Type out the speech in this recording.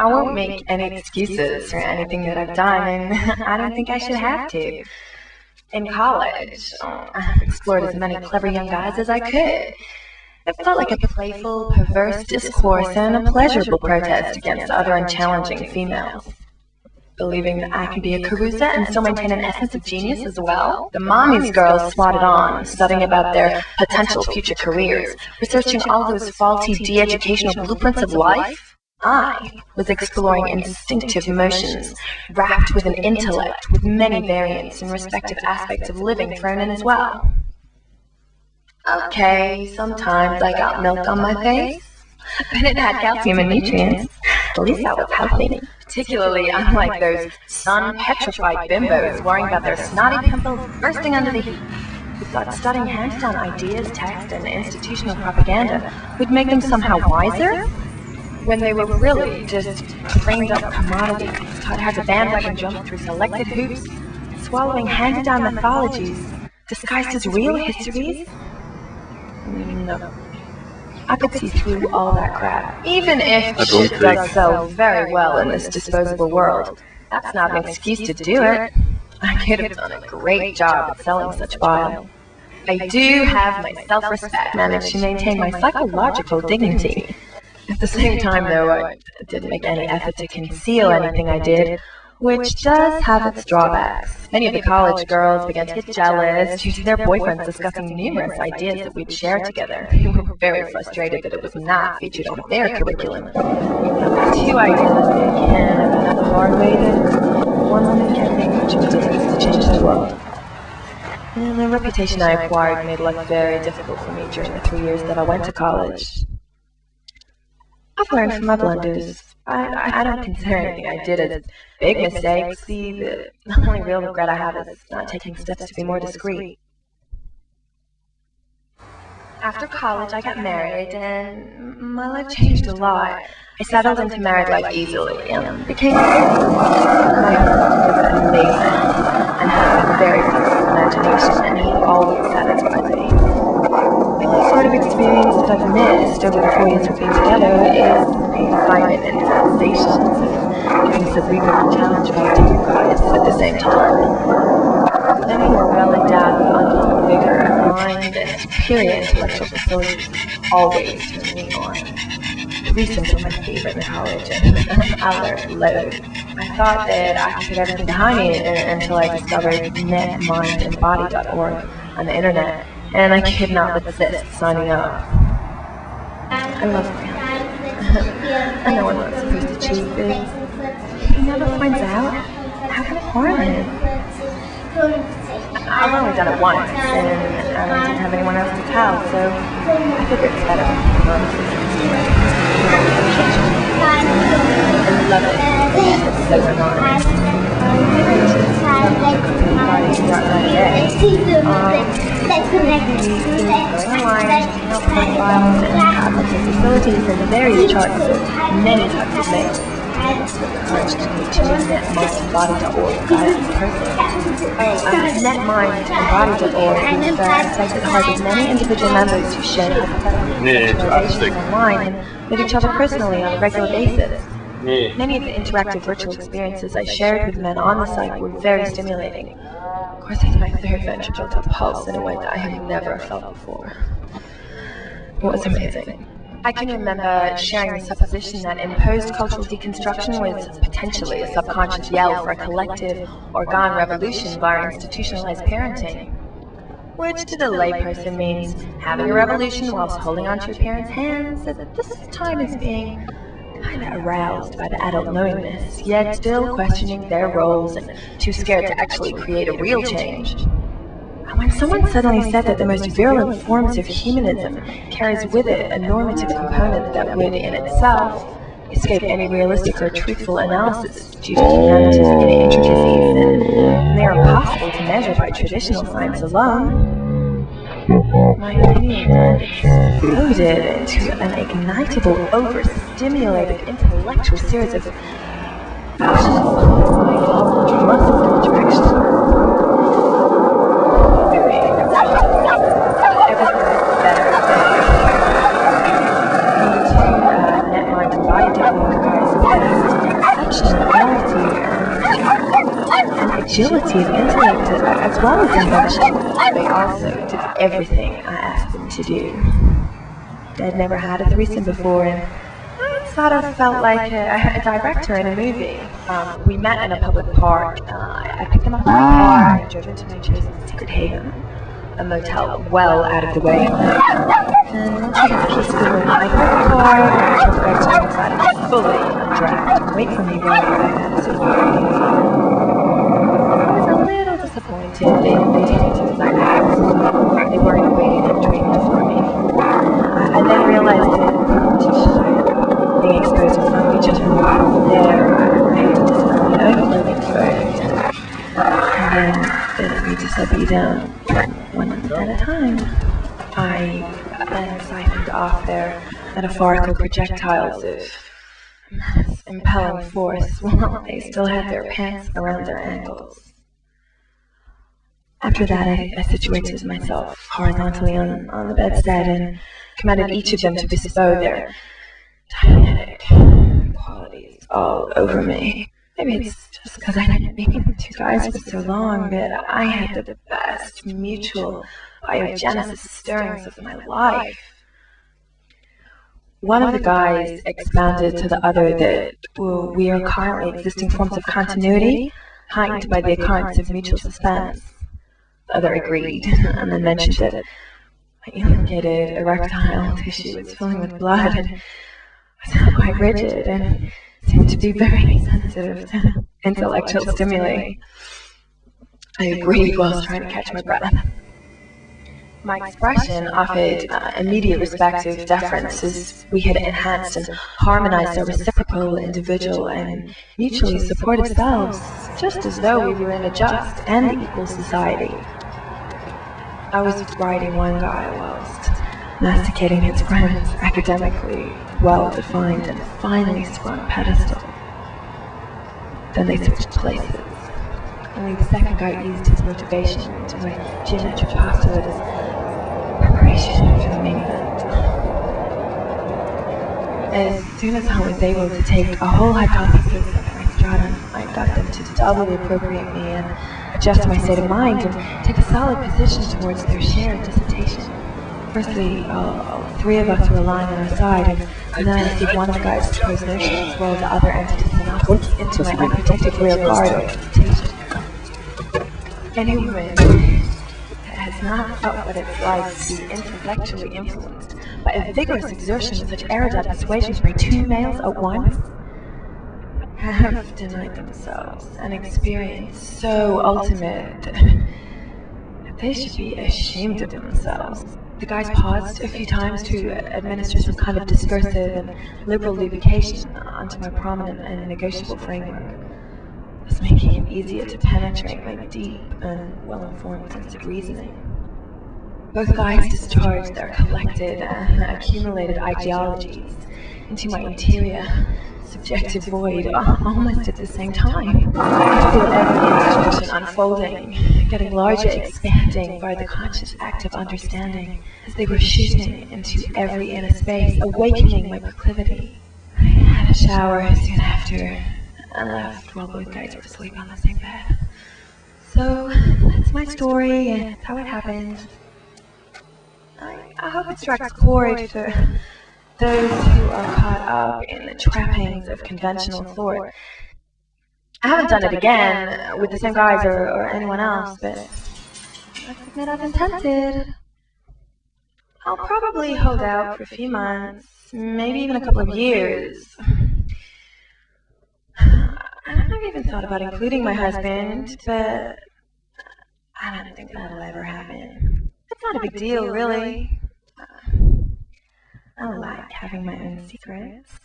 I won't make any excuses for anything that I've done, and I don't think I should have to. In college, I explored as many clever young guys as I could. It felt like a playful, perverse discourse and a pleasurable protest against other unchallenging females. Believing that I can be a carouser and still maintain an essence of genius as well. The mommy's girls swatted on, studying about their potential future careers, researching all those faulty de-educational blueprints of life. I was exploring instinctive motions, wrapped with an intellect with many variants and respective aspects of living thrown in as well. Okay, sometimes I got milk on my face, but it had calcium and nutrients. At least I was healthy. Particularly unlike those sun-petrified bimbos worrying about their snotty pimples bursting under the heat, who thought studying hands-down ideas, text, and institutional propaganda would make them somehow wiser, when they were really just trained-up commodities taught how to bandwagon jump through selected hoops, swallowing handed-down mythologies disguised as real histories. No. I could see through all that crap. Even if shit does sell very well in this disposable world, that's not an excuse to do it. I could have done a great job at selling such bile. I do have my self-respect, managed to maintain my psychological dignity. At the same time, though, I didn't make any effort to conceal anything I did, which does have its drawbacks. Many of the college girls began to get jealous due to their boyfriends discussing numerous ideas that we'd shared together. They were very frustrated that it was not featured on their curriculum. Two ideas that can have been hard-weighted. One woman can make much of a difference to change the world. And the reputation I acquired made life very difficult for me during the 3 years that I went to college. I've learned from my blunders. I don't consider anything I did as big mistakes. See, the only real regret I have is not taking steps to be more discreet. After college, I got married, and my life changed a lot. I settled into married life easily, and became my husband was amazing, and had a very flexible imagination, and he always satisfied me. The only sort of experience that I've missed over the 4 years we've been together is the excitement and sensations of getting cerebral challenge about two guys at the same time. Men who are well endowed with uncommon vigor of mind and superior intellectual facilities always turn me on. Threesomes were my favorite in college, and I learned loads. I thought that I could put everything behind me until I discovered netmindandbody.org on the internet. And I could not resist signing up. I love him. I know I'm not supposed to cheat, but if he never finds out, how can it harm him? I've only done it once, and I didn't have anyone else to tell, so I figured it's better. I love it. It's so anonymous. Profiles and cognitive facilities and the various charts of many types of mail. Encouraged me to netmindandbody.org guidance person. Netmindandbody.org is a site that houses many individual members who share hypothetical online and with each other personally on a regular basis. Many of the interactive virtual experiences I shared with men on the site were very stimulating. Of course, my third venture built a pulse in a way that I had never felt before. It was amazing. I can remember sharing the supposition that imposed cultural deconstruction was potentially a subconscious yell for a collective organe revolution via institutionalized parenting, which to the layperson means having a revolution whilst holding onto your parents' hands at this time is being kind of aroused by the adult knowingness, yet still questioning their roles and too scared to actually create a real change. And when someone suddenly said that the most virulent forms of humanism carries with it a normative component that would, in itself, escape any realistic or truthful analysis due to humanity's inner intricacies, and they are impossible to measure by traditional science alone, my opinion exploded into an ignitable, overstimulated intellectual series of muscle contractions. Netmind and Body.org guys functionality and agility of intellect as well as invention. They also did everything I asked them to do. They'd never had a threesome before, and I sort of felt like a director in a movie. We met in a public park. I picked them up in my car and drove into my chosen secret haven, a motel well out of the way. And once we got peaceful, I parked the car and I took the back to inside and fully undressed to wait for me while I had a I was a little disappointed they didn't do as I asked. They weren't waiting and waiting for me. I then realized that being exposed to somebody just from there, I had to discover my own clothing first. And then we just let me down one at a time. I then siphoned off their metaphorical projectiles of mass impelling force while they still had their pants around their ankles. After that, I situated myself horizontally on the bedstead and commanded each of them to bestow their dianetic qualities all over me. Maybe it's just because I hadn't been with two guys for so long, but I had the best mutual biogenesis stirrings of my life. One of the guys expounded to the other that we are currently existing forms of continuity, heightened by the occurrence of mutual suspense. The other agreed, and then mentioned that my elongated erectile tissue was filling with blood, and was quite rigid, and seemed to be very sensitive to intellectual stimuli. I agreed whilst trying to catch my breath. My expression offered immediate respective deference as we had enhanced and harmonized our reciprocal, individual, and mutually supportive selves, just as though we were in a just and equal society. I was riding one guy whilst masticating his friend's academically well-defined and finely sprung pedestal. Then they switched places. Only the second guy used his motivation to my geometric postulate as preparation for the main event. As soon as I was able to take a whole hypothesis of my stratum, I got them to doubly appropriate me and adjust my state of mind and take a solid position towards their shared dissertation. Firstly, all three of us were aligned on our side, and then I received one of the guys' proposed notions, while the other entered his synopsis into my unprotected rear guard of dissertation. Any woman has not felt what it's like to be intellectually influenced by a vigorous exertion of such erudite persuasions by two males at once have denied themselves an experience so ultimate that they should be ashamed of themselves. The guys paused a few times to administer some kind of discursive and liberal lubrication onto my prominent and negotiable framework, thus making it easier to penetrate my deep and well-informed sense of reasoning. Both guys discharged their collected and accumulated ideologies into my interior, subjective void almost at the same time. I feel every instruction unfolding, getting larger, expanding by the conscious act of understanding as they were shooting into every inner space, awakening my proclivity. I had a shower soon after and left while both guys were asleep on the same bed. So, that's my story and how it happened. I hope it strikes a chord for those who are caught up in the trappings of conventional thought. I haven't done it again with the same guys or anyone else, but I admit I've been tempted. I'll probably hold out for a few months, maybe even a couple of years. I've even thought about including my husband, but I don't think that'll ever happen. It's not a big deal, really. I like having my own secrets.